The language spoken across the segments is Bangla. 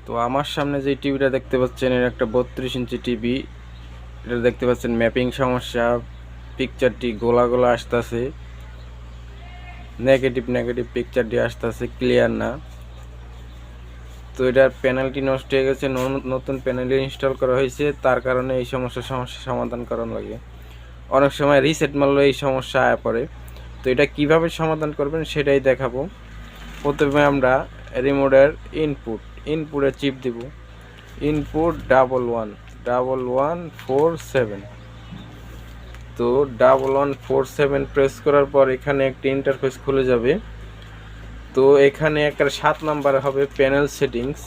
তো আমার সামনে যে টিভিটা দেখতে পাচ্ছেন, এর একটা 32 ইঞ্চি টিভি। এটা দেখতে পাচ্ছেন ম্যাপিং সমস্যা, পিকচারটি গোলা গোলা আসতেছে, নেগেটিভ নেগেটিভ পিকচারটি আসতেছে, ক্লিয়ার না। তো এটার প্যানেলটি নষ্ট হয়ে গেছে, নতুন প্যানেল ইনস্টল করা হয়েছে, তার কারণে এই সমস্যা সমাধান করার লাগে। অনেক সময় রিসেট মারলে এই সমস্যা আয়া পড়ে। তো এটা কিভাবে সমাধান করবেন সেটাই দেখাবো। প্রথমে আমরা রিমোটের ইনপুটে চিপ দিব। ইনপুট 1147। তো 1147 প্রেস করার পর এখানে একটি ইন্টারফেস খুলে যাবে। তো এখানে একটা 7 নাম্বার হবে প্যানেল সেটিংস।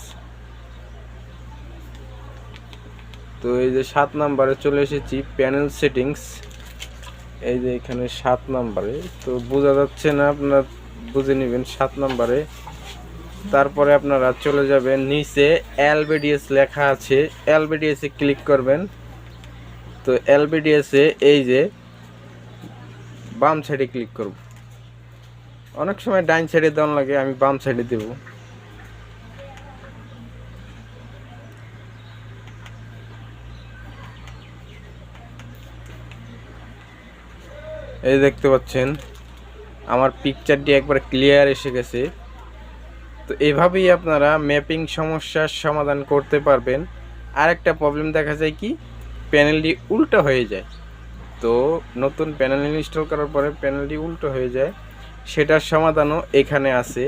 তো এই যে 7 নাম্বারে চলে এসেছি, প্যানেল সেটিংস। এই যে এখানে 7 নাম্বারে, তো বোঝা যাচ্ছে না, আপনার বুঝে নেবেন 7 নাম্বারে। তারপরে আপনারা চলে যাবেন নিচে এলবিডিএস লেখা আছে, এলবিডিএস এ ক্লিক করবেন। তো এলবিডিএস এ এই যে বাম সাইডে ক্লিক করব। অনেক সময় ডাইন সাইডে দেওয়া লাগে, আমি বাম সাইডে দেব। এই দেখতে পাচ্ছেন আমার পিকচারটি একবার ক্লিয়ার এসে গেছে। তো এভাবেই আপনারা ম্যাপিং সমস্যার সমাধান করতে পারবেন। আরেকটা প্রবলেম দেখা যায় কি, প্যানেলটি উল্টো হয়ে যায়। তো নতুন প্যানেল ইনস্টল করার পরে প্যানেলটি উল্টো হয়ে যায়, সেটার সমাধানও এখানে আছে।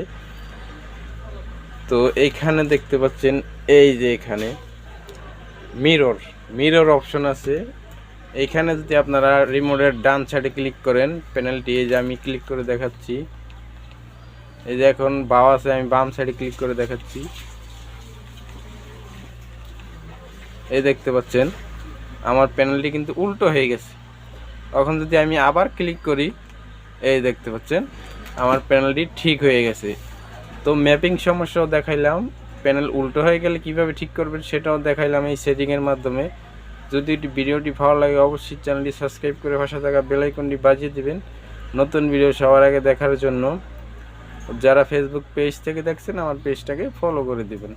তো এইখানে দেখতে পাচ্ছেন এই যে এখানে মিরর অপশন আছে। এইখানে যদি আপনারা রিমোটের ডান সাইডে ক্লিক করেন, প্যানেলটি এই যে আমি ক্লিক করে দেখাচ্ছি, এই যে এখন বাম আছে, আমি বাম সাইডে ক্লিক করে দেখাচ্ছি। এই দেখতে পাচ্ছেন আমার প্যানেলটি কিন্তু উল্টো হয়ে গেছে। এখন যদি আমি আবার ক্লিক করি, এই দেখতে পাচ্ছেন আমার প্যানেলটি ঠিক হয়ে গেছে। তো ম্যাপিং সমস্যাও দেখাইলাম, প্যানেল উল্টো হয়ে গেলে কিভাবে ঠিক করবেন সেটাও দেখাইলাম এই সেটিংয়ের মাধ্যমে। যদি ভিডিওটি ভালো লাগে অবশ্যই চ্যানেলটি সাবস্ক্রাইব করে পাশে থাকা বেল আইকনটি বাজিয়ে দিবেন নতুন ভিডিও সবার আগে দেখার জন্য। যারা ফেসবুক পেজ থেকে দেখছেন, আমার পেজটাকে ফলো করে দিবেন।